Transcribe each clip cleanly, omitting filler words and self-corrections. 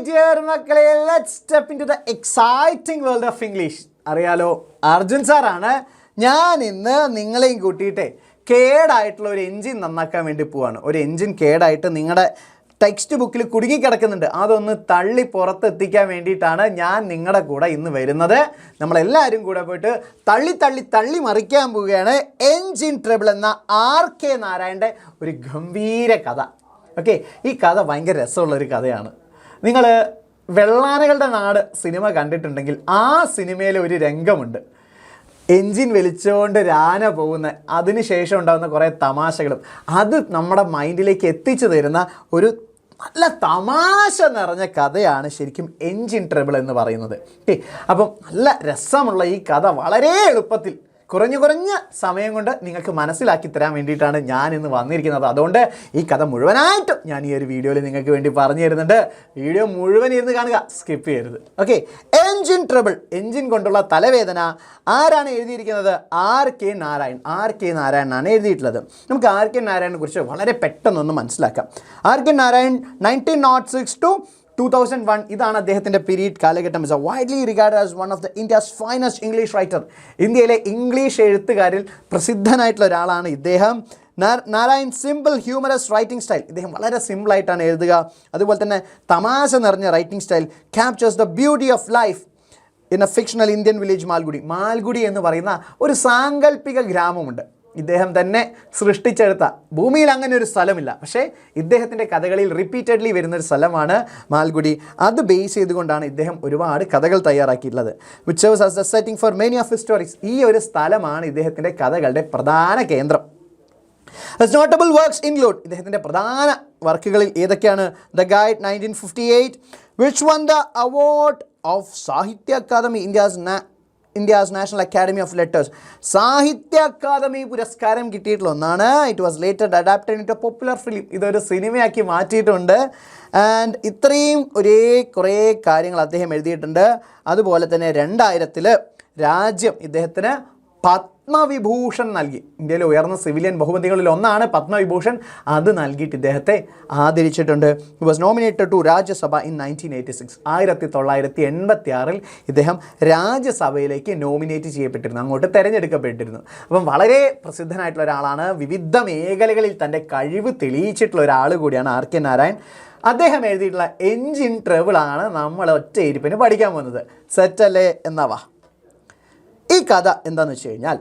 dear മക്കളെ, let's step into the exciting world of English. അറിയാലോ, അർജുൻ സാറാണ്. ഞാൻ ഇന്ന് നിങ്ങളെയും കൂട്ടിയിട്ട് കേടായിട്ടുള്ള ഒരു എൻജിൻ നന്നാക്കാൻ വേണ്ടി പോവാണ്. ഒരു എൻജിൻ കേടായിട്ട് നിങ്ങളുടെ ടെക്സ്റ്റ് ബുക്കിൽ കുടുങ്ങിക്കിടക്കുന്നുണ്ട്. അതൊന്ന് തള്ളി പുറത്തെത്തിക്കാൻ വേണ്ടിയിട്ടാണ് ഞാൻ നിങ്ങളുടെ കൂടെ ഇന്ന് വരുന്നത്. നമ്മളെല്ലാവരും കൂടെ പോയിട്ട് തള്ളി മറിക്കാൻ പോവുകയാണ് എൻജിൻ ട്രബിൾ എന്ന RK നാരായണൻ്റെ ഒരു ഗംഭീര കഥ. ഓക്കെ, ഈ കഥ ഭയങ്കര രസമുള്ളൊരു കഥയാണ്. നിങ്ങൾ വെള്ളാനകളുടെ നാട് സിനിമ കണ്ടിട്ടുണ്ടെങ്കിൽ ആ സിനിമയിലെ ഒരു രംഗമുണ്ട്. എൻജിൻ വലിച്ചുകൊണ്ട് രാന പോകുന്ന അതിനുശേഷം ഉണ്ടാകുന്ന കുറേ തമാശകളും അത് നമ്മുടെ മൈൻഡിലേക്ക് എത്തിച്ചു തരുന്ന ഒരു നല്ല തമാശ നിറഞ്ഞ കഥയാണ് ശരിക്കും എൻജിൻ ട്രബിൾ എന്ന് പറയുന്നത്. ഓക്കെ, അപ്പം നല്ല രസമുള്ള ഈ കഥ വളരെ എളുപ്പത്തിൽ കുറഞ്ഞ സമയം കൊണ്ട് നിങ്ങൾക്ക് മനസ്സിലാക്കി തരാൻ വേണ്ടിയിട്ടാണ് ഞാൻ ഇന്ന് വന്നിരിക്കുന്നത്. അതുകൊണ്ട് ഈ കഥ മുഴുവനായിട്ടും ഞാൻ ഈ ഒരു വീഡിയോയിൽ നിങ്ങൾക്ക് വേണ്ടി പറഞ്ഞു തരുന്നുണ്ട്. വീഡിയോ മുഴുവൻ ഇരുന്ന് കാണുക, സ്കിപ്പ് ചെയ്യരുത്. ഓക്കെ, എൻജിൻ ട്രബിൾ, എൻജിൻ കൊണ്ടുള്ള തലവേദന. ആരാണ് എഴുതിയിരിക്കുന്നത്? RK നാരായൺ. RK നാരായണനാണ് എഴുതിയിട്ടുള്ളത്. നമുക്ക് RK നാരായണനെ കുറിച്ച് വളരെ പെട്ടെന്നൊന്ന് മനസ്സിലാക്കാം. RK നാരായൺ 1906 to 2001 ഇതാണ് അദ്ദേഹത്തിൻ്റെ പീരീഡ് കാലഘട്ടം. Is widely regard as one of the India's finest English writer. ഇന്ത്യയിലെ ഇംഗ്ലീഷ് എഴുത്തുകാരിൽ പ്രസിദ്ധനായിട്ടുള്ള ഒരാളാണ് ഇദ്ദേഹം. Narayan simple humorous writing style. ഇദ്ദേഹം വളരെ സിമ്പിളായിട്ടാണ് എഴുതുക. അതുപോലെ തന്നെ തമാശ നിറഞ്ഞ writing style captures the beauty of life in A fictional Indian village Malgudi. Malgudi എന്ന് പറയുന്ന ഒരു സാങ്കല്പിക ഗ്രാമമുണ്ട്. ഇദ്ദേഹം തന്നെ സൃഷ്ടിച്ചെടുത്ത, ഭൂമിയിൽ അങ്ങനെ ഒരു സ്ഥലമില്ല, പക്ഷേ ഇദ്ദേഹത്തിൻ്റെ കഥകളിൽ റിപ്പീറ്റഡ്ലി വരുന്നൊരു സ്ഥലമാണ് മാൽഗുഡി. അത് ബേസ് ചെയ്തുകൊണ്ടാണ് ഇദ്ദേഹം ഒരുപാട് കഥകൾ തയ്യാറാക്കിയിട്ടുള്ളത്. Which serves as the setting for many of his stories. ഈ ഒരു സ്ഥലമാണ് ഇദ്ദേഹത്തിൻ്റെ കഥകളുടെ പ്രധാന കേന്ദ്രം. His notable works include, ഇദ്ദേഹത്തിൻ്റെ പ്രധാന വർക്കുകളിൽ ഏതൊക്കെയാണ്? The Guide 1958 which won the award of Sahitya Akademi, India's national academy of letters. Sahitya Akademi പുരസ്കാരം കിട്ടിയിട്ടുള്ള ഒന്നാണ്. It was later adapted into popular film. ഇതൊരു സിനിമയാക്കി മാറ്റിയിട്ടുണ്ട്. ആൻഡ് ഇത്രയും കുറേ കാര്യങ്ങൾ അദ്ദേഹം എഴുതിയിട്ടുണ്ട്. അതുപോലെ തന്നെ 2000 രാജ്യം ഇദ്ദേഹത്തിന് പത്മവിഭൂഷൺ നൽകി. ഇന്ത്യയിലെ ഉയർന്ന സിവിലിയൻ ബഹുമതികളിൽ ഒന്നാണ് പത്മവിഭൂഷൺ. അത് നൽകിയിട്ട് ഇദ്ദേഹത്തെ ആദരിച്ചിട്ടുണ്ട്. He was nominated to Rajya Sabha in 1986. 1986 ഇദ്ദേഹം രാജ്യസഭയിലേക്ക് നോമിനേറ്റ് ചെയ്യപ്പെട്ടിരുന്നു, അങ്ങോട്ട് തിരഞ്ഞെടുക്കപ്പെട്ടിരുന്നു. അപ്പം വളരെ പ്രസിദ്ധനായിട്ടുള്ള ഒരാളാണ്. വിവിധ മേഖലകളിൽ തൻ്റെ കഴിവ് തെളിയിച്ചിട്ടുള്ള ഒരാൾ കൂടിയാണ് RK നാരായൺ. അദ്ദേഹം എഴുതിയിട്ടുള്ള എൻജിൻ ട്രബിളാണ് നമ്മൾ ഒറ്റ ഇരിപ്പിന് പഠിക്കാൻ പോകുന്നത്. സെറ്റല്ലേ? എന്നാവാ. ഈ കഥ എന്താണെന്ന് വെച്ച് കഴിഞ്ഞാൽ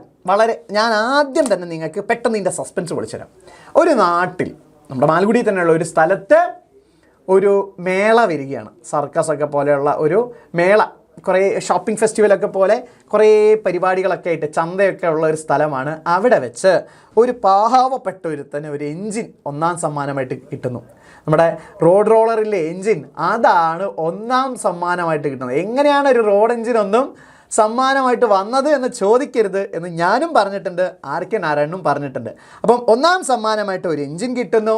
ഞാൻ ആദ്യം തന്നെ നിങ്ങൾക്ക് പെട്ടെന്ന് ഇതിൻ്റെ സസ്പെൻസ് പൊളിച്ചുതരാം. ഒരു നാട്ടിൽ, നമ്മുടെ മാൽഗുഡിയിൽ തന്നെയുള്ള ഒരു സ്ഥലത്ത് ഒരു മേള വരികയാണ്. സർക്കസൊക്കെ പോലെയുള്ള ഒരു മേള, കുറേ ഷോപ്പിംഗ് ഫെസ്റ്റിവലൊക്കെ പോലെ കുറേ പരിപാടികളൊക്കെ ആയിട്ട് ചന്തയൊക്കെ ഉള്ള ഒരു സ്ഥലമാണ്. അവിടെ വെച്ച് ഒരു പാവപ്പെട്ട ഒരുത്തന് ഒരു എൻജിൻ ഒന്നാം സമ്മാനമായിട്ട് കിട്ടുന്നു. നമ്മുടെ റോഡ് റോളറിലെ എൻജിൻ, അതാണ് ഒന്നാം സമ്മാനമായിട്ട് കിട്ടുന്നത്. എങ്ങനെയാണ് ഒരു റോഡ് എൻജിനൊന്നും സമ്മാനമായിട്ട് വന്നത് എന്ന് ചോദിക്കരുത് എന്ന് ഞാനും പറഞ്ഞിട്ടുണ്ട്, RK നാരായണനും പറഞ്ഞിട്ടുണ്ട്. അപ്പം ഒന്നാം സമ്മാനമായിട്ട് ഒരു എൻജിൻ കിട്ടുന്നു.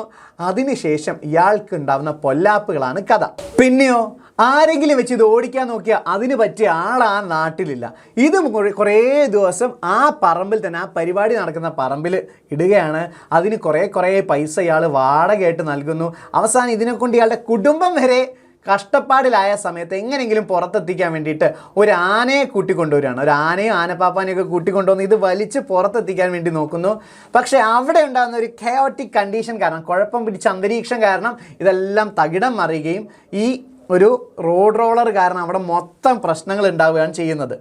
അതിനുശേഷം ഇയാൾക്ക് ഉണ്ടാവുന്ന പൊല്ലാപ്പുകളാണ് കഥ. പിന്നെയോ ആരെങ്കിലും വെച്ച് ഇത് ഓടിക്കാൻ നോക്കിയാൽ അതിന് പറ്റിയ ആൾ ആ നാട്ടിലില്ല. ഇത് കുറേ ദിവസം ആ പറമ്പിൽ തന്നെ, ആ പരിപാടി നടക്കുന്ന പറമ്പിൽ ഇടുകയാണ്. അതിന് കുറേ പൈസ ഇയാൾ വാടകയായിട്ട് നൽകുന്നു. അവസാനം ഇതിനെക്കൊണ്ട് ഇയാളുടെ കുടുംബം വരെ കഷ്ടപ്പാടിലായ സമയത്ത് എങ്ങനെയെങ്കിലും പുറത്തെത്തിക്കാൻ വേണ്ടിയിട്ട് ഒരു ആനയെ കൂട്ടിക്കൊണ്ടുവരികയാണ്. ഒരു ആനയും ആനപ്പാപ്പാനെയൊക്കെ കൂട്ടിക്കൊണ്ടുവന്ന് ഇത് വലിച്ച് പുറത്തെത്തിക്കാൻ വേണ്ടി നോക്കുന്നു. പക്ഷേ അവിടെ ഉണ്ടാകുന്ന ഒരു കയോട്ടിക് കണ്ടീഷൻ കാരണം, കുഴപ്പം പിടിച്ച അന്തരീക്ഷം കാരണം ഇതെല്ലാം തകിടം മറിയുകയും ഈ ഒരു റോഡ് റോളർ കാരണം അവിടെ മൊത്തം പ്രശ്നങ്ങൾ ഉണ്ടാവുകയാണ് ചെയ്യുന്നത്.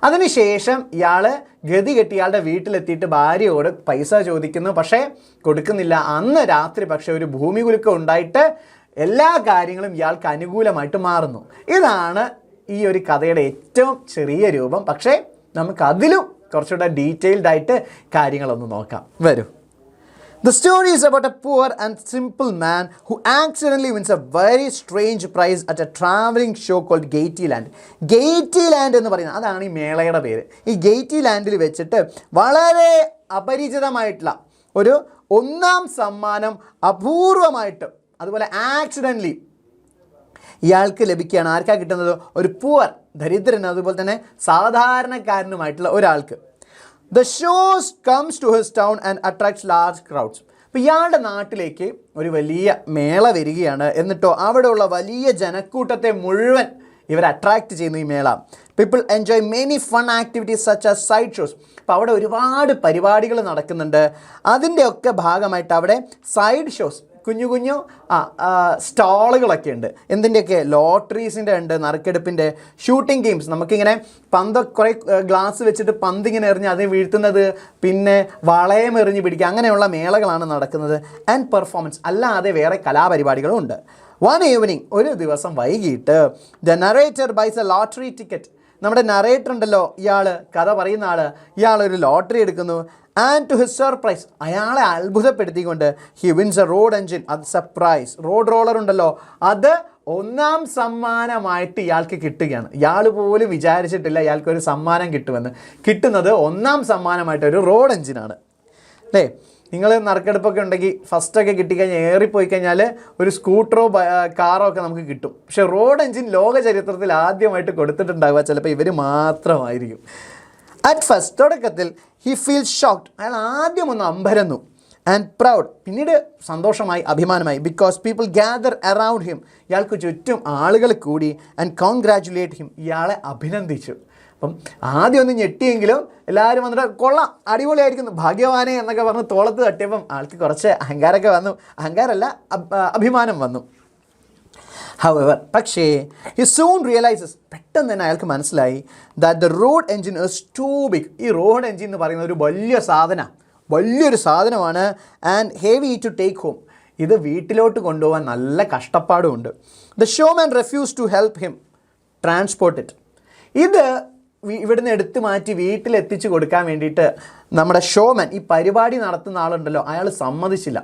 അതിനുശേഷം ഇയാൾ ഗതി കെട്ടി ഇയാളുടെ വീട്ടിലെത്തിയിട്ട് ഭാര്യയോട് പൈസ ചോദിക്കുന്നു, പക്ഷേ കൊടുക്കുന്നില്ല. അന്ന് രാത്രി പക്ഷേ ഒരു ഭൂമി കുലുക്കം ഉണ്ടായിട്ട് എല്ലാ കാര്യങ്ങളും ഇയാൾക്ക് അനുകൂലമായിട്ട് മാറുന്നു. ഇതാണ് ഈ ഒരു കഥയുടെ ഏറ്റവും ചെറിയ രൂപം. പക്ഷേ നമുക്കതിലും കുറച്ചുകൂടെ ഡീറ്റെയിൽഡ് ആയിട്ട് കാര്യങ്ങളൊന്ന് നോക്കാം. വരൂ. The story is about a poor and simple man who accidentally wins a very strange prize at a traveling show called Gateyland. Gateyland എന്ന് പറയുന്നത് അതാണ് ഈ മേളയുടെ പേര്. ഈ Gateylandൽ വെച്ചിട്ട് വളരെ അപരിചിതമായിട്ടുള്ള ഒരു ഒന്നാം സമ്മാനം അപൂർവമായിട്ട്, അതുപോലെ ആക്സിഡൻ്റലി ഇയാൾക്ക് ലഭിക്കുകയാണ്. ആർക്കാണ് കിട്ടുന്നത്? ഒരു പൂവർ, ദരിദ്രന്, അതുപോലെ തന്നെ സാധാരണക്കാരനുമായിട്ടുള്ള ഒരാൾക്ക്. The shows comes to his town and attracts large crowds. അപ്പോൾ ഇയാളുടെ നാട്ടിലേക്ക് ഒരു വലിയ മേള വരികയാണ്. എന്നിട്ടോ അവിടെയുള്ള വലിയ ജനക്കൂട്ടത്തെ മുഴുവൻ ഇവർ അട്രാക്റ്റ് ചെയ്യുന്നു ഈ മേള. People enjoy many fun activities such as side shows. അപ്പോൾ അവിടെ ഒരുപാട് പരിപാടികൾ നടക്കുന്നുണ്ട്. അതിൻ്റെയൊക്കെ ഭാഗമായിട്ട് അവിടെ സൈഡ് ഷോസ്, കുഞ്ഞു കുഞ്ഞു സ്റ്റാളുകളൊക്കെ ഉണ്ട്. എന്തിൻ്റെയൊക്കെ? ലോട്ടറീസിൻ്റെ ഉണ്ട്, നറുക്കെടുപ്പിൻ്റെ, ഷൂട്ടിംഗ് ഗെയിംസ്, നമുക്കിങ്ങനെ കുറേ ഗ്ലാസ് വെച്ചിട്ട് പന്തിങ്ങനെ എറിഞ്ഞ് അത് വീഴ്ത്തുന്നത്, പിന്നെ വളയം എറിഞ്ഞ് പിടിക്കുക, അങ്ങനെയുള്ള മേളകളാണ് നടക്കുന്നത്. ആൻഡ് പെർഫോമൻസ്, അല്ലാതെ വേറെ കലാപരിപാടികളും ഉണ്ട്. വൺ ഈവനിങ്, ഒരു ദിവസം വൈകിട്ട്, the narrator bias A lottery ticket. നമ്മുടെ നറേറ്റർ ഉണ്ടല്ലോ, കഥ പറയുന്ന ഇയാളൊരു ലോട്ടറി എടുക്കുന്നു. ആൻഡ് ടു ഹിസ് സർപ്രൈസ്, അയാളെ അത്ഭുതപ്പെടുത്തിക്കൊണ്ട് he wins a road engine. അത് സർപ്രൈസ്. റോഡ് റോളർ ഉണ്ടല്ലോ, അത് ഒന്നാം സമ്മാനമായിട്ട് ഇയാൾക്ക് കിട്ടുകയാണ്. ഇയാൾ പോലും വിചാരിച്ചിട്ടില്ല ഇയാൾക്കൊരു സമ്മാനം കിട്ടുമെന്ന്. കിട്ടുന്നത് ഒന്നാം സമ്മാനമായിട്ട് ഒരു റോഡ് എൻജിനാണ്. അല്ലേ? നിങ്ങൾ നറുക്കെടുപ്പൊക്കെ ഉണ്ടെങ്കിൽ ഫസ്റ്റൊക്കെ കിട്ടിക്കഴിഞ്ഞാൽ ഏറിപ്പോയി കഴിഞ്ഞാൽ ഒരു സ്കൂട്ടറോ കാറോ ഒക്കെ നമുക്ക് കിട്ടും. പക്ഷേ റോഡ് എൻജിൻ ലോക ചരിത്രത്തിൽ ആദ്യമായിട്ട് കൊടുത്തിട്ടുണ്ടാവുക ചിലപ്പോൾ ഇവർ മാത്രമായിരിക്കും. അറ്റ് ഫസ്റ്റ്, തുടക്കത്തിൽ ഹി ഫീൽസ് ഷോക്ക്ഡ്, അയാൾ ആദ്യം ഒന്ന് അമ്പരന്നു. ആൻഡ് പ്രൗഡ്, പിന്നീട് സന്തോഷമായി, അഭിമാനമായി. Because people gather around him, ഇയാൾക്ക് ചുറ്റും ആളുകൾ കൂടി. ആൻഡ് കോൺഗ്രാറ്റുലേറ്റ് ഹിം, ഇയാളെ അഭിനന്ദിച്ചു. അപ്പം ആദ്യം ഒന്ന് ഞെട്ടിയെങ്കിലും എല്ലാവരും വന്നിട്ട് കൊള്ളാം, അടിപൊളിയായിരിക്കുന്നു, ഭാഗ്യവാനെ എന്നൊക്കെ പറഞ്ഞ് തോളത്ത് തട്ടിയപ്പം ആൾക്ക് കുറച്ച് അഹങ്കാരമൊക്കെ വന്നു. അഹങ്കാരമല്ല, അഭിമാനം വന്നു. However, പക്ഷേ he soon realizes, പെട്ടെന്ന് തന്നെ അയാൾക്ക് മനസ്സിലായി, that the road engine is too big. ഈ റോഡ് എൻജിൻ എന്ന് പറയുന്ന ഒരു വലിയൊരു സാധനമാണ്. And heavy to take home, ഇത് വീട്ടിലോട്ട് കൊണ്ടുപോകാൻ നല്ല കഷ്ടപ്പാടുമുണ്ട്. The showman refused to help him transport it. ഇത് ഇവിടുന്ന് എടുത്തു മാറ്റി വീട്ടിലെത്തിച്ച് കൊടുക്കാൻ വേണ്ടിയിട്ട് നമ്മുടെ ഷോമാൻ, ഈ പരിപാടി നടത്തുന്ന ആളുണ്ടല്ലോ, അയാൾ സമ്മതിച്ചില്ല.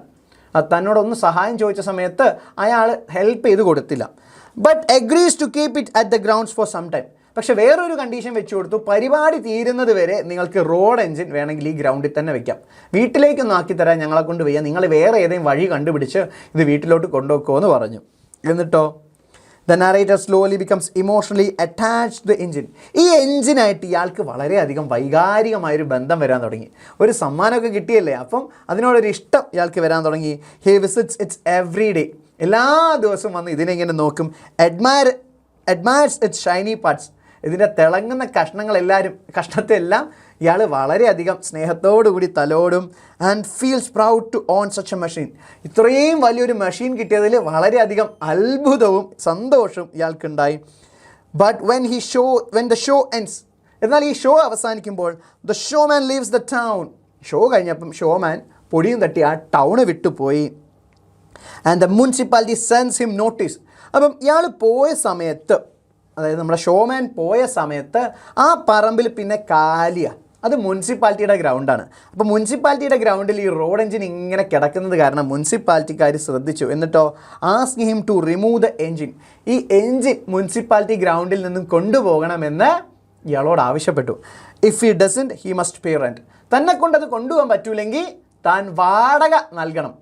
തന്നോടൊന്ന് സഹായം ചോദിച്ച സമയത്ത് അയാൾ ഹെൽപ്പ് ചെയ്ത് കൊടുത്തില്ല. But agrees to keep it at the grounds for some time. പക്ഷേ വേറൊരു കണ്ടീഷൻ വെച്ച് കൊടുത്തു, പരിപാടി തീരുന്നത് വരെ നിങ്ങൾക്ക് റോഡ് എൻജിൻ വേണമെങ്കിൽ ഈ ഗ്രൗണ്ടിൽ തന്നെ വെക്കാം, വീട്ടിലേക്കൊന്നും ആക്കിത്തരാൻ ഞങ്ങളെ കൊണ്ട് വയ്യ, നിങ്ങൾ വേറെ ഏതെങ്കിലും വഴി കണ്ടുപിടിച്ച് ഇത് വീട്ടിലോട്ട് കൊണ്ടുപോക്കുമെന്ന് പറഞ്ഞു. എന്നിട്ടോ the narrator slowly becomes emotionally attached to the engine. ഈ എൻജിനായിട്ട് ഇയാൾക്ക് വളരെയധികം വൈകാരികമായൊരു ബന്ധം വരാൻ തുടങ്ങി. ഒരു സമ്മാനമൊക്കെ കിട്ടിയല്ലേ, അപ്പം അതിനോടൊരു ഇഷ്ടം ഇയാൾക്ക് വരാൻ തുടങ്ങി. He visits it's every day, എല്ലാ ദിവസവും വന്ന് ഇതിനെ ഇങ്ങനെ നോക്കും. അഡ്മയർസ് ഇറ്റ്സ് ഷൈനി പാർട്സ്, ഇതിൻ്റെ തിളങ്ങുന്ന കഷ്ണത്തെ എല്ലാം ഇയാൾ വളരെയധികം സ്നേഹത്തോടുകൂടി തലോടും. And feels proud to own such a machine, ഇത്രയും വലിയൊരു മെഷീൻ കിട്ടിയതിൽ വളരെയധികം അത്ഭുതവും സന്തോഷവും ഇയാൾക്കുണ്ടായി. But when the show ends, എന്നാൽ ഈ ഷോ അവസാനിക്കുമ്പോൾ the showman leaves the town. Show കഴിഞ്ഞപ്പം ഷോമാൻ പൊടിയും തട്ടി ആ ടൗണ് വിട്ടുപോയി. And the municipality sends him notice. അപ്പം ഇയാൾ പോയ സമയത്ത്, അതായത് നമ്മുടെ ഷോമാൻ പോയ സമയത്ത് ആ പറമ്പിൽ പിന്നെ കാലിയാണ്, അത് മുനിസിപ്പാലിറ്റിയുടെ ഗ്രൗണ്ടാണ്. അപ്പോൾ മുനിസിപ്പാലിറ്റിയുടെ ഗ്രൗണ്ടിൽ ഈ റോഡ് എൻജിൻ ഇങ്ങനെ കിടക്കുന്നത് കാരണം മുനിസിപ്പാലിറ്റിക്കാർ ശ്രദ്ധിച്ചു. എന്നിട്ടോ ask him to remove the engine, ഈ എൻജിൻ മുനിസിപ്പാലിറ്റി ഗ്രൗണ്ടിൽ നിന്നും കൊണ്ടുപോകണമെന്ന് ഇയാളോട് ആവശ്യപ്പെട്ടു. If he doesn't he must pay rent, തന്നെ കൊണ്ടത് കൊണ്ടുപോകാൻ പറ്റൂലെങ്കിൽ താൻ വാടക നൽകണം.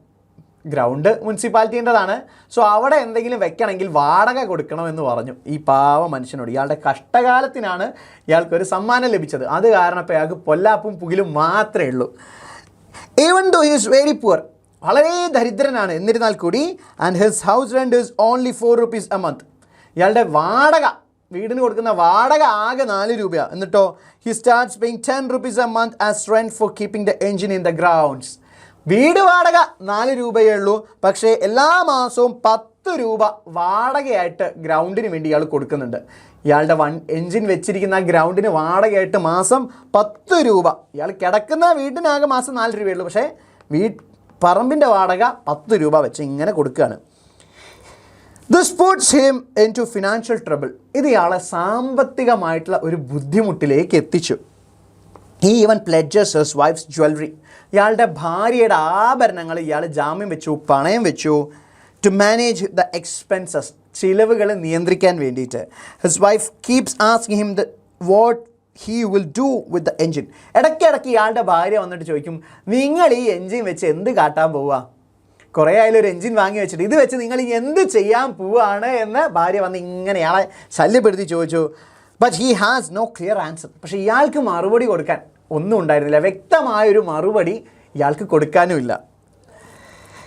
ഗ്രൗണ്ട് മുനിസിപ്പാലിറ്റീൻ്റെതാണ്, സോ അവിടെ എന്തെങ്കിലും വെക്കണമെങ്കിൽ വാടക കൊടുക്കണമെന്ന് പറഞ്ഞു ഈ പാവ മനുഷ്യനോട്. ഇയാളുടെ കഷ്ടകാലത്തിനാണ് ഇയാൾക്കൊരു സമ്മാനം ലഭിച്ചത്, അത് കാരണം ഇപ്പോൾ അയാൾക്ക് പൊല്ലാപ്പും പുകിലും മാത്രമേ ഉള്ളൂ. Even though he is very poor, വളരെ ദരിദ്രനാണ്, എന്നിരുന്നാൽ കൂടി and his house rent is only 4 rupees a month. ഇയാളുടെ വാടക, വീടിന് കൊടുക്കുന്ന വാടക ആകെ 4 രൂപയാണ്. എന്നിട്ടോ he starts paying 10 rupees a month as rent four keeping the engine in the grounds. വീട് വാടക 4 രൂപയേ ഉള്ളൂ, പക്ഷേ എല്ലാ മാസവും 10 രൂപ വാടകയായിട്ട് ഗ്രൗണ്ടിന് വേണ്ടി ഇയാൾ കൊടുക്കുന്നുണ്ട്. ഇയാളുടെ എൻജിൻ വെച്ചിരിക്കുന്ന ഗ്രൗണ്ടിന് വാടകയായിട്ട് മാസം 10 രൂപ. ഇയാൾ കിടക്കുന്ന വീടിനാകെ മാസം 4 രൂപയേ ഉള്ളൂ, പക്ഷേ പറമ്പിൻ്റെ വാടക 10 രൂപ വെച്ച് ഇങ്ങനെ കൊടുക്കുകയാണ്. This puts him into financial trouble. ഇത് ഇയാളെ സാമ്പത്തികമായിട്ടുള്ള ഒരു ബുദ്ധിമുട്ടിലേക്ക് എത്തിച്ചു. He even pledges his wife's jewellery. ഇയാളുടെ ഭാര്യയുടെ ആഭരണങ്ങൾ ഇയാൾ ജാമ്യം വെച്ചു, പണയം വെച്ചു. ടു മാനേജ് ദ എക്സ്പെൻസസ്, ചിലവുകൾ നിയന്ത്രിക്കാൻ വേണ്ടിയിട്ട്. His wife keeps asking him what he will do with the engine. ഇടയ്ക്കിടയ്ക്ക് ഇയാളുടെ ഭാര്യ വന്നിട്ട് ചോദിക്കും, നിങ്ങൾ ഈ എൻജിൻ വെച്ച് എന്ത് കാട്ടാൻ പോവുക? കുറേ ആയാലും ഒരു എൻജിൻ വാങ്ങി വെച്ചിട്ട് ഇത് വെച്ച് നിങ്ങൾ എന്ത് ചെയ്യാൻ പോവുകയാണ് എന്ന് ഭാര്യ വന്ന് ഇങ്ങനെ ഇയാളെ ശല്യപ്പെടുത്തി ചോദിച്ചു. But he has no clear answer. പക്ഷേ ഇയാൾക്ക് മറുപടി കൊടുക്കാൻ ഒന്നും ഉണ്ടായിരുന്നില്ല, വ്യക്തമായൊരു മറുപടി ഇയാൾക്ക് കൊടുക്കാനുമില്ല.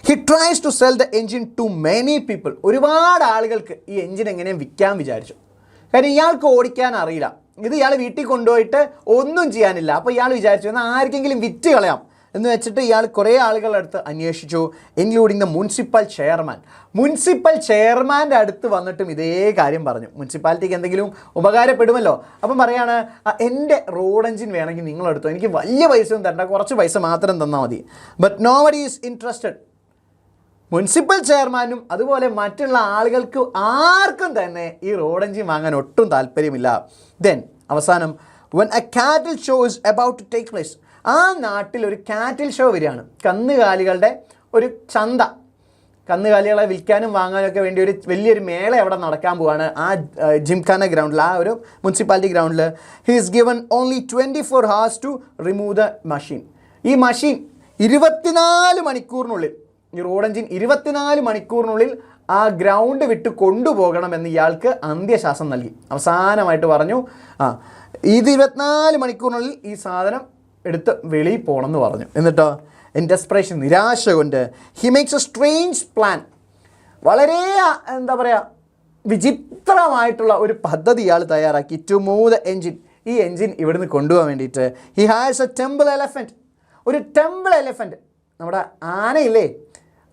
He tries to sell the engine to many people. ഒരുപാട് ആളുകൾക്ക് ഈ എൻജിൻ എങ്ങനെയും വിൽക്കാൻ വിചാരിച്ചു. കാര്യം ഇയാൾക്ക് ഓടിക്കാൻ അറിയില്ല. ഇത് ഇയാൾ വീട്ടിൽ കൊണ്ടുപോയിട്ട് ഒന്നും ചെയ്യാനില്ല. അപ്പോൾ ഇയാൾ വിചാരിച്ചു എന്നാൽ ആർക്കെങ്കിലും വിറ്റ് കളയാം എന്ന് വെച്ചിട്ട് ഇയാൾ കുറേ ആളുകളുടെ അടുത്ത് അന്വേഷിച്ചു, including the municipal chairman. Municipal ചെയർമാൻ്റെ അടുത്ത് വന്നിട്ടും ഇതേ കാര്യം പറഞ്ഞു. മുനിസിപ്പാലിറ്റിക്ക് എന്തെങ്കിലും ഉപകാരപ്പെടുമല്ലോ. അപ്പം പറയാണ്, എൻ്റെ റോഡ് എൻജിൻ വേണമെങ്കിൽ നിങ്ങളെടുത്തോ, എനിക്ക് വലിയ പൈസ ഒന്നും തരണ്ട, കുറച്ച് പൈസ മാത്രം തന്നാൽ മതി. But nobody is interested. Municipal ചെയർമാനും അതുപോലെ മറ്റുള്ള ആളുകൾക്ക് ആർക്കും തന്നെ ഈ റോഡ് എൻജിൻ വാങ്ങാൻ ഒട്ടും താല്പര്യമില്ല. ദെൻ അവസാനം when a cattle show is about to take place, ആ നാട്ടിൽ ഒരു കാറ്റിൽ ഷോ വരികയാണ്. കന്നുകാലികളുടെ ഒരു ചന്ത, കന്നുകാലികളെ വിൽക്കാനും വാങ്ങാനും ഒക്കെ വേണ്ടി ഒരു വലിയൊരു മേള അവിടെ നടക്കാൻ പോവാണ് ആ ജിംഖാന ഗ്രൗണ്ടിൽ, ആ ഒരു മുനിസിപ്പാലിറ്റി ഗ്രൗണ്ടിൽ. He is given only 24 hours to remove the machine. ഈ മഷീൻ 24 മണിക്കൂറിനുള്ളിൽ, ഈ റോഡ് എൻജിൻ 24 മണിക്കൂറിനുള്ളിൽ ആ ഗ്രൗണ്ട് വിട്ട് കൊണ്ടുപോകണമെന്ന് ഇയാൾക്ക് അന്ത്യശ്വാസം നൽകി. അവസാനമായിട്ട് പറഞ്ഞു, ഇത് 24 മണിക്കൂറിനുള്ളിൽ ഈ സാധനം എടുത്ത് വെളിയിൽ പോകണമെന്ന് പറഞ്ഞു. എന്നിട്ടോ ഇൻ ഡെസ്പറേഷൻ, നിരാശ കൊണ്ട്, he makes A strange plan. വളരെ എന്താ പറയുക, വിചിത്രമായിട്ടുള്ള ഒരു പദ്ധതി ഇയാൾ തയ്യാറാക്കി. ടു മൂവ് ദ എൻജിൻ, ഈ എൻജിൻ ഇവിടുന്ന് കൊണ്ടുപോകാൻ വേണ്ടിയിട്ട്. He has A temple elephant. ഒരു ടെമ്പിൾ എലഫൻറ്റ്, നമ്മുടെ ആനയില്ലേ,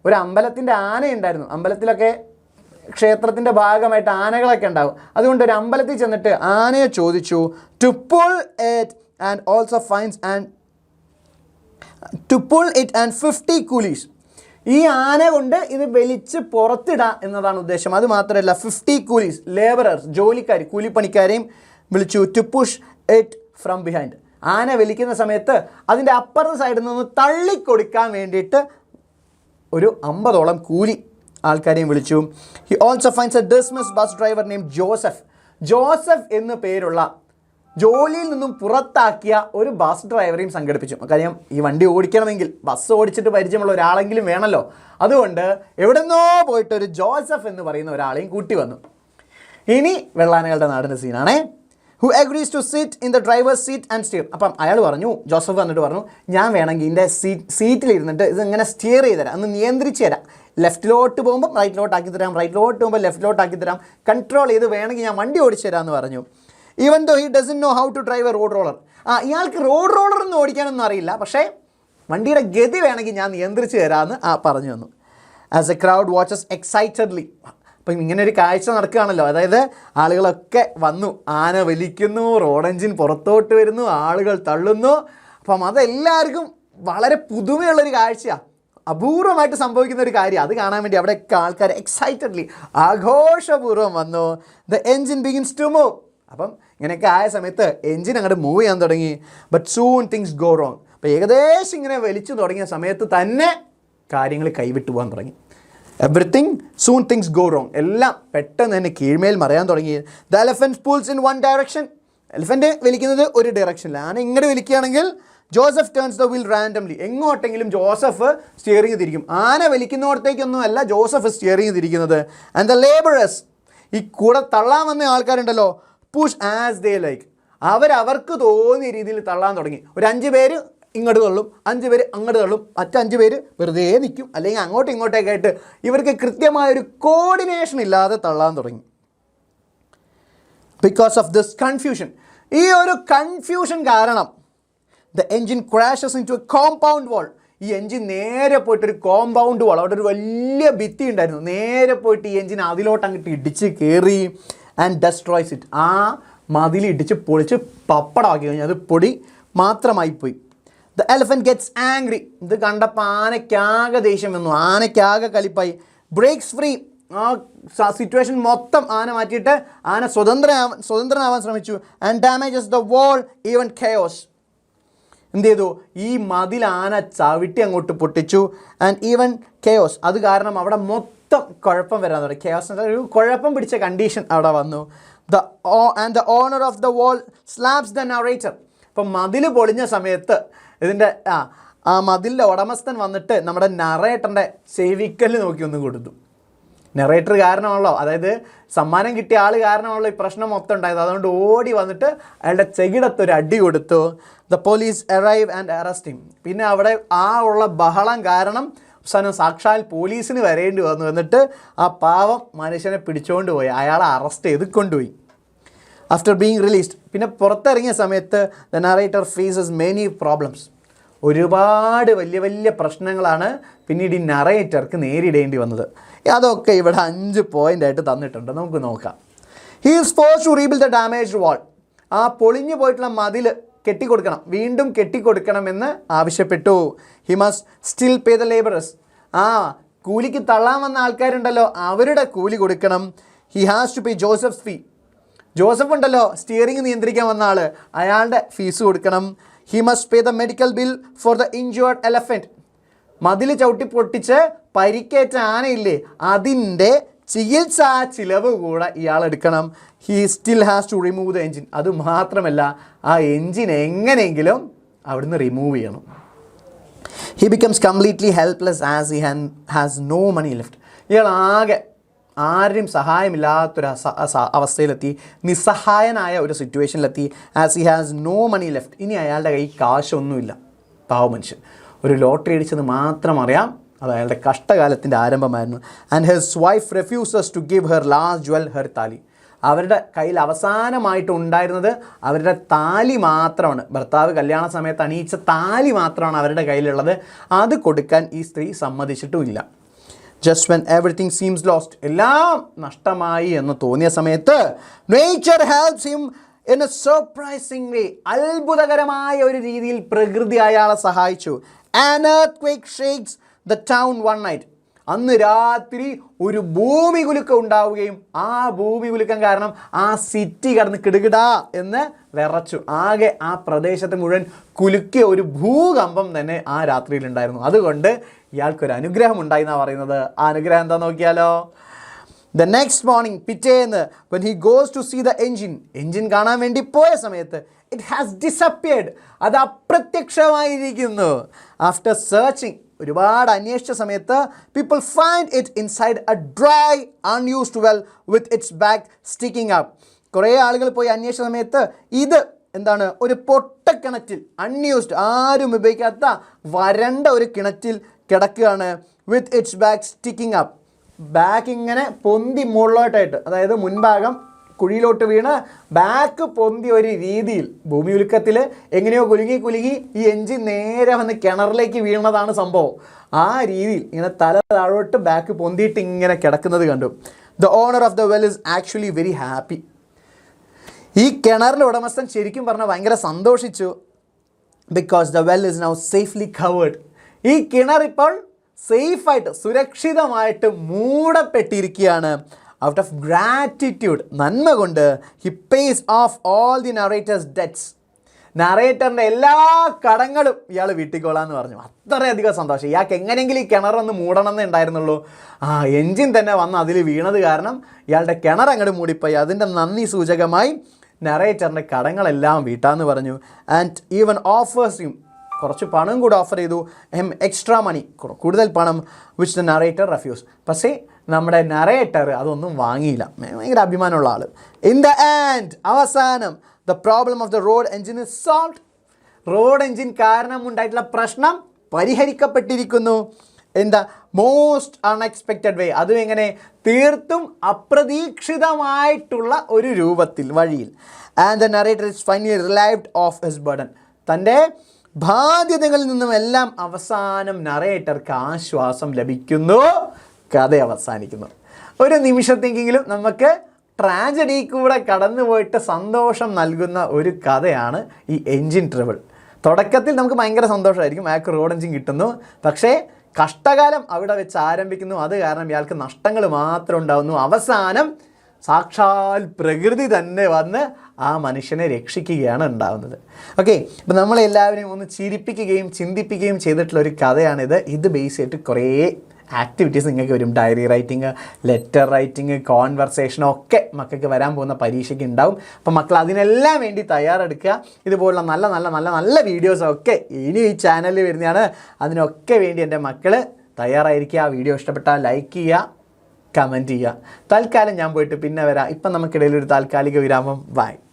ഒരു അമ്പലത്തിൻ്റെ ആനയുണ്ടായിരുന്നു. അമ്പലത്തിലൊക്കെ ക്ഷേത്രത്തിൻ്റെ ഭാഗമായിട്ട് ആനകളൊക്കെ ഉണ്ടാവും. അതുകൊണ്ട് ഒരു അമ്പലത്തിൽ ചെന്നിട്ട് ആനയെ ചോദിച്ചു to pull it and also finds and to pull it and 50 coolies. ഈ ആന കൊണ്ട് ഇത് വലിച്ച് പുറത്തിടാം എന്നതാണ് ഉദ്ദേശം. അത് മാത്രമല്ല 50 കൂലീസ്, ലേബറേഴ്സ്, ജോലിക്കാർ, കൂലിപ്പണിക്കാരെയും വിളിച്ചു to push it from behind. ആന വലിക്കുന്ന സമയത്ത് അതിൻ്റെ അപ്പുറത്തെ സൈഡിൽ നിന്ന് തള്ളിക്കൊടുക്കാൻ വേണ്ടിയിട്ട് ഒരു 50ഓളം കൂലി ആൾക്കാരെയും വിളിച്ചു. He also finds A dismissed bus driver name Joseph. Joseph എന്ന് പേരുള്ള ജോലിയിൽ നിന്നും പുറത്താക്കിയ ഒരു ബസ് ഡ്രൈവറെയും സംഘടിപ്പിച്ചു. കാര്യം ഈ വണ്ടി ഓടിക്കണമെങ്കിൽ ബസ് ഓടിച്ചിട്ട് പരിചയമുള്ള ഒരാളെങ്കിലും വേണമല്ലോ. അതുകൊണ്ട് എവിടെന്നോ പോയിട്ട് ഒരു ജോസഫ് എന്ന് പറയുന്ന ഒരാളെയും കൂട്ടി വന്നു. ഇനി വെള്ളാനകളുടെ നാടിൻ്റെ സീനാണേ. Who agrees to sit in the driver's seat and steer. അപ്പം അയാൾ പറഞ്ഞു, ജോസഫ് വന്നിട്ട് പറഞ്ഞു, ഞാൻ വേണമെങ്കിൽ ഇതിൻ്റെ സീറ്റിലിരുന്നിട്ട് ഇതിങ്ങനെ സ്റ്റിയർ ചെയ്ത് തരാം, ഒന്ന് നിയന്ത്രിച്ച് തരാം. ലെഫ്റ്റിലോട്ട് പോകുമ്പോൾ റൈറ്റിലോട്ട് ആക്കി തരാം, റൈറ്റിലോട്ട് പോകുമ്പോൾ ലെഫ്റ്റിലോട്ട് ആക്കി തരാം, കൺട്രോൾ ചെയ്ത് വേണമെങ്കിൽ ഞാൻ വണ്ടി ഓടിച്ചു തരാമെന്ന് പറഞ്ഞു. Even though he doesn't know how to drive a road roller. ഇയാൾക്ക് റോഡ് റോളറൊന്നും ഓടിക്കാനൊന്നും അറിയില്ല, പക്ഷേ വണ്ടിയുടെ ഗതി വേണമെങ്കിൽ ഞാൻ നിയന്ത്രിച്ച് തരാമെന്ന് പറഞ്ഞു തന്നു. As a crowd watches excitedly. അപ്പം ഇങ്ങനെ ഒരു കാഴ്ച നടക്കുകയാണല്ലോ, അതായത് ആളുകളൊക്കെ വന്നു, ആന വലിക്കുന്നു, റോഡ് എൻജിൻ പുറത്തോട്ട് വരുന്നു, ആളുകൾ തള്ളുന്നു. അപ്പം അതെല്ലാവർക്കും വളരെ പുതുമയുള്ളൊരു കാഴ്ചയാണ്, അപൂർവമായിട്ട് സംഭവിക്കുന്ന ഒരു കാര്യം. അത് കാണാൻ വേണ്ടി അവിടെയൊക്കെ ആൾക്കാർ എക്സൈറ്റഡ്ലി, ആഘോഷപൂർവ്വം വന്നു. The engine begins to move. അപ്പം ഇങ്ങനെയൊക്കെ ആയ സമയത്ത് എൻജിൻ അങ്ങോട്ട് മൂവ് ചെയ്യാൻ തുടങ്ങി. But soon things go wrong. അപ്പോൾ ഏകദേശം ഇങ്ങനെ വലിച്ചു തുടങ്ങിയ സമയത്ത് തന്നെ കാര്യങ്ങൾ കൈവിട്ടു പോകാൻ തുടങ്ങി. Everything soon things go wrong. എല്ലാം പെട്ടെന്ന് തന്നെ കീഴ്മേൽ മറയാൻ തുടങ്ങി. The elephant pulls in one direction. Elephant വലിക്കുന്നത് ഒരു ഡയറക്ഷനിൽ. ആന ഇങ്ങോട്ട് വലിക്കുകയാണെങ്കിൽ Joseph turns the wheel randomly. എങ്ങോട്ടെങ്കിലും ജോസഫ് സ്റ്റിയറിംഗ് തിരിക്കും. ആന വലിക്കുന്നിടത്തേക്കൊന്നും അല്ല ജോസഫ് സ്റ്റിയറിംഗ് തിരിക്കുന്നത്. ആൻഡ് ദ ലേബറേഴ്സ്, ഈ കൂടെ തള്ളാൻ വന്ന ആൾക്കാരുണ്ടല്ലോ, പുഷ് ആസ് ദേ ലൈക്ക്. അവർക്ക് തോന്നിയ രീതിയിൽ തള്ളാൻ തുടങ്ങി. ഒരു 5 പേര് ഇങ്ങോട്ട് തള്ളും, 5 പേര് അങ്ങോട്ട് തള്ളും, മറ്റ് 5 പേര് വെറുതെ നിൽക്കും, അല്ലെങ്കിൽ അങ്ങോട്ടും ഇങ്ങോട്ടൊക്കെ ആയിട്ട് ഇവർക്ക് കൃത്യമായൊരു കോർഡിനേഷൻ ഇല്ലാതെ തള്ളാൻ തുടങ്ങി. ബിക്കോസ് ഓഫ് ദിസ് കൺഫ്യൂഷൻ, ഈ ഒരു കൺഫ്യൂഷൻ കാരണം the engine crashes into a compound wall. ഈ എൻജിൻ നേരെ പോയിട്ടൊരു കോമ്പൗണ്ട് വാൾ, അവിടെ ഒരു വലിയ ഭിത്തി ഉണ്ടായിരുന്നു, നേരെ പോയിട്ട് ഈ എൻജിൻ അതിലോട്ട് അങ്ങോട്ട് ഇടിച്ച് കയറി. And destroys it. ആ മതിൽ ഇടിച്ച് പൊളിച്ച് പപ്പടമാക്കി കഴിഞ്ഞാൽ അത് പൊടി മാത്രമായിപ്പോയി. The elephant gets angry. ഇത് കണ്ടപ്പോൾ ആനയ്ക്കാകെ ദേഷ്യം വന്നു, ആനയ്ക്കാകെ കലിപ്പായി. Breaks free. ആ സിറ്റുവേഷൻ മൊത്തം ആന മാറ്റിയിട്ട് ആന സ്വതന്ത്രനാവാൻ ശ്രമിച്ചു. And damages the wall, even chaos. എന്ത് ചെയ്തു? ഈ മതിൽ ആന ചവിട്ടി അങ്ങോട്ട് പൊട്ടിച്ചു. ആൻഡ് ഈവൻ കെയോസ്, അത് കാരണം അവിടെ മൊത്തം കുഴപ്പം വരാൻ തുടങ്ങി. കെയോസ് ഒരു കുഴപ്പം പിടിച്ച കണ്ടീഷൻ അവിടെ വന്നു. And the owner of the wall slaps the narrator. അപ്പം മതിൽ പൊളിഞ്ഞ സമയത്ത് ഇതിൻ്റെ ആ മതിലിൻ്റെ ഉടമസ്ഥൻ വന്നിട്ട് നമ്മുടെ നറേറ്ററിൻ്റെ ചെവിക്കല്ല് നോക്കി ഒന്ന് കൊടുത്തു. നെറേറ്റർ കാരണമാണല്ലോ, അതായത് സമ്മാനം കിട്ടിയ ആൾ കാരണമാണല്ലോ ഈ പ്രശ്നം മൊത്തം ഉണ്ടായത്. അതുകൊണ്ട് ഓടി വന്നിട്ട് അയാളുടെ ചെകിടത്തൊരു അടി കൊടുത്തു. The police arrive and arrest him. പിന്നെ അവിടെ ഉള്ള ബഹളം കാരണം അവസാനം സാക്ഷാൽ പോലീസിന് വരേണ്ടി വന്നു. എന്നിട്ട് ആ പാവം മനുഷ്യനെ പിടിച്ചുകൊണ്ട് പോയി, അയാളെ അറസ്റ്റ് ചെയ്ത് കൊണ്ടുപോയി. ആഫ്റ്റർ ബീങ് റിലീസ്ഡ്, പിന്നെ പുറത്തിറങ്ങിയ സമയത്ത് the narrator faces many problems. ഒരുപാട് വലിയ വലിയ പ്രശ്നങ്ങളാണ് പിന്നീട് ഈ നറേറ്റർക്ക് നേരിടേണ്ടി വന്നത്. അതൊക്കെ ഇവിടെ 5 പോയിൻ്റായിട്ട് തന്നിട്ടുണ്ട്, നമുക്ക് നോക്കാം. He is forced to rebuild the damaged wall. ആ പൊളിഞ്ഞു പോയിട്ടുള്ള മതിൽ കെട്ടിക്കൊടുക്കണം, വീണ്ടും കെട്ടിക്കൊടുക്കണമെന്ന് ആവശ്യപ്പെട്ടു. He must still pay the labourers. കൂലിക്ക് തള്ളാൻ വന്ന ആൾക്കാരുണ്ടല്ലോ, അവരുടെ കൂലി കൊടുക്കണം. He has to pay Joseph's fee. Joseph ഉണ്ടല്ലോ, സ്റ്റിയറിംഗ് നിയന്ത്രിക്കാൻ വന്ന ആൾ, അയാളുടെ ഫീസ് കൊടുക്കണം. He must pay the medical bill for the injured elephant. മതിൽ ചവിട്ടി പൊട്ടിച്ച് പരിക്കേറ്റ ആനയില്ലേ, അതിൻ്റെ ചികിത്സാ ചിലവ് കൂടെ ഇയാൾ എടുക്കണം. He still has to remove the engine. അതുമാത്രമല്ല, ആ എൻജിൻ എങ്ങനെയെങ്കിലും അവിടുന്ന് റിമൂവ് ചെയ്യണം. He becomes completely helpless as he has no money left. ഇയാൾ ആകെ ആരും സഹായമില്ലാത്തൊരു അവസ്ഥയിലെത്തി, നിസ്സഹായനായ ഒരു സിറ്റുവേഷനിലെത്തി. As he has no money left. ഇനി അയാളുടെ കയ്യിൽ കാശൊന്നുമില്ല. പാവ മനുഷ്യൻ. ഒരു ലോട്ടറി അടിച്ചത് മാത്രം അറിയാം, അത് അയാളുടെ കഷ്ടകാലത്തിൻ്റെ ആരംഭമായിരുന്നു. And his wife refuses to give her last jewel her thali. അവരുടെ കയ്യിൽ അവസാനമായിട്ട് ഉണ്ടായിരുന്നത് അവരുടെ താലി മാത്രമാണ്. ഭർത്താവ് കല്യാണ സമയത്ത് അണിയിച്ച താലി മാത്രമാണ് അവരുടെ കയ്യിലുള്ളത്. അത് കൊടുക്കാൻ ഈ സ്ത്രീ സമ്മതിച്ചിട്ടുമില്ല. Just when everything seems lost, എല്ലാം നഷ്ടമായി എന്ന് തോന്നിയ സമയത്ത് nature helps him in a surprising way. അത്ഭുതകരമായ ഒരു രീതിയിൽ പ്രകൃതി അയാളെ സഹായിച്ചു. An earthquake shakes the town one night. അന്ന് രാത്രി ഒരു ഭൂമി കുലുക്കം ഉണ്ടാവുകയും ആ ഭൂമി കുലുക്കം കാരണം ആ സിറ്റി കടന്ന് കിടുകിടാ എന്ന് വിറച്ചു. ആകെ ആ പ്രദേശത്ത് മുഴുവൻ കുലുക്കിയ ഒരു ഭൂകമ്പം തന്നെ ആ രാത്രിയിലുണ്ടായിരുന്നു. അതുകൊണ്ട് ഇയാൾക്കൊരു അനുഗ്രഹം ഉണ്ടായി എന്നാണ് പറയുന്നത്. ആ അനുഗ്രഹം എന്താ നോക്കിയാലോ. ദ നെക്സ്റ്റ് മോർണിംഗ്, പിറ്റേന്ന്, when he goes to see the engine കാണാൻ വേണ്ടി പോയ സമയത്ത് it has disappeared. അത് അപ്രത്യക്ഷമായിരിക്കുന്നു. ആഫ്റ്റർ സെർച്ചിങ്, ഒരുപാട് അന്വേഷിച്ച സമയത്ത് people find it inside A dry unused well with its back sticking up. കുറേ ആളുകൾ പോയി അന്വേഷിച്ച സമയത്ത് ഇത് എന്താണ്, ഒരു പൊട്ടക്കിണറ്റിൽ, അൺയൂസ്ഡ്, ആരും ഉപയോഗിക്കാത്ത വരണ്ട ഒരു കിണറ്റിൽ കിടക്കുകയാണ്. With its back sticking up. Back ഇങ്ങനെ പൊന്തി മുകളിലോട്ടായിട്ട്, അതായത് മുൻഭാഗം കുഴിയിലോട്ട് വീണ് ബാക്ക് പൊന്തി ഒരു രീതിയിൽ. ഭൂമി ഉലുക്കത്തിൽ എങ്ങനെയോ കുലുങ്ങി ഈ എൻജിൻ നേരെ വന്ന് കിണറിലേക്ക് വീണതാണ് സംഭവം. ആ രീതിയിൽ ഇങ്ങനെ തല താഴോട്ട് ബാക്ക് പൊന്തിയിട്ട് ഇങ്ങനെ കിടക്കുന്നത് കണ്ടു. The owner of the well is actually very happy. ഈ കിണറിൻ്റെ ഉടമസ്ഥൻ ശരിക്കും പറഞ്ഞാൽ ഭയങ്കര സന്തോഷിച്ചു. Because the well is now safely covered. ഈ കിണർ ഇപ്പോൾ സേഫായിട്ട്, സുരക്ഷിതമായിട്ട് മൂടപ്പെട്ടിരിക്കുകയാണ്. ഔട്ട് ഓഫ് ഗ്രാറ്റിറ്റ്യൂഡ്, നന്മ കൊണ്ട്, he pays off all the narrator's debts. നറേറ്ററിൻ്റെ എല്ലാ കടങ്ങളും ഇയാൾ വീട്ടിക്കോളാന്ന് പറഞ്ഞു. അത്രയധികം സന്തോഷം. ഇയാൾക്ക് എങ്ങനെയെങ്കിലും ഈ കിണറൊന്ന് മൂടണമെന്നേ ഉണ്ടായിരുന്നുള്ളൂ. എൻജിൻ തന്നെ വന്ന് അതിൽ വീണത് കാരണം ഇയാളുടെ കിണർ അങ്ങോട്ട് മൂടിപ്പോയി. അതിൻ്റെ നന്ദി സൂചകമായി നറേറ്ററിൻ്റെ കടങ്ങളെല്ലാം വീട്ടാന്ന് പറഞ്ഞു. ആൻഡ് ഈവൻ ഓഫേഴ്സ് ഹിം, കുറച്ച് പണം കൂടെ ഓഫർ ചെയ്തു. എക്സ്ട്രാ മണി, കൂടുതൽ പണം, വിച്ച് ദ നറേറ്റർ റെഫ്യൂസ്. പക്ഷേ നമ്മുടെ നറേറ്റർ അതൊന്നും വാങ്ങിയില്ല. ഭയങ്കര അഭിമാനമുള്ള ആൾ. ഇൻ ദ എൻഡ്, അവസാനം, the problem of the road engine is solved. Road engine കാരണം ഉണ്ടായിട്ടുള്ള പ്രശ്നം പരിഹരിക്കപ്പെട്ടിരിക്കുന്നു. In the most unexpected way. അതും എങ്ങനെ, തീർത്തും അപ്രതീക്ഷിതമായിട്ടുള്ള ഒരു രൂപത്തിൽ, വഴിയിൽ. And the narrator is finally relieved of his burden. തൻ്റെ ബാധ്യതകളിൽ നിന്നും എല്ലാം അവസാനം നറേറ്റർക്ക് ആശ്വാസം ലഭിക്കുന്നു. കഥ അവസാനിക്കുന്നു. ഒരു നിമിഷത്തെങ്കിലും നമുക്ക് ട്രാജഡി കൂടെ കടന്നു പോയിട്ട് സന്തോഷം നൽകുന്ന ഒരു കഥയാണ് ഈ എൻജിൻ ട്രബിൾ. തുടക്കത്തിൽ നമുക്ക് ഭയങ്കര സന്തോഷമായിരിക്കും, അയാൾക്ക് റോഡ് എൻജിൻ കിട്ടുന്നു. പക്ഷേ കഷ്ടകാലം അവിടെ വെച്ച് ആരംഭിക്കുന്നു. അത് കാരണം ഇയാൾക്ക് നഷ്ടങ്ങൾ മാത്രം ഉണ്ടാകുന്നു. അവസാനം സാക്ഷാൽ പ്രകൃതി തന്നെ വന്ന് ആ മനുഷ്യനെ രക്ഷിക്കുകയാണ് ഉണ്ടാകുന്നത്. ഓക്കെ, അപ്പോൾ നമ്മളെല്ലാവരെയും ഒന്ന് ചിരിപ്പിക്കുകയും ചിന്തിപ്പിക്കുകയും ചെയ്തിട്ടുള്ള ഒരു കഥയാണിത്. ഇത് ബേസ് ചെയ്തിട്ട് കുറേ ആക്ടിവിറ്റീസ് നിങ്ങൾക്ക് വരും. Diary writing, letter writing, conversation ഒക്കെ മക്കൾക്ക് വരാൻ പോകുന്ന പരീക്ഷയ്ക്ക് ഉണ്ടാവും. അപ്പം മക്കൾ അതിനെല്ലാം വേണ്ടി തയ്യാറെടുക്കുക. ഇതുപോലുള്ള നല്ല നല്ല നല്ല നല്ല വീഡിയോസൊക്കെ ഇനി ഈ ചാനലിൽ വരുന്നതാണ്. അതിനൊക്കെ വേണ്ടി എൻ്റെ മക്കൾ തയ്യാറായിരിക്കുക. ആ വീഡിയോ ഇഷ്ടപ്പെട്ടാൽ ലൈക്ക് ചെയ്യുക, കമൻറ്റ് ചെയ്യുക. തൽക്കാലം ഞാൻ പോയിട്ട് പിന്നെ വരാം. ഇപ്പം നമുക്കിടയിൽ ഒരു താൽക്കാലിക വിരാമം. ബൈ.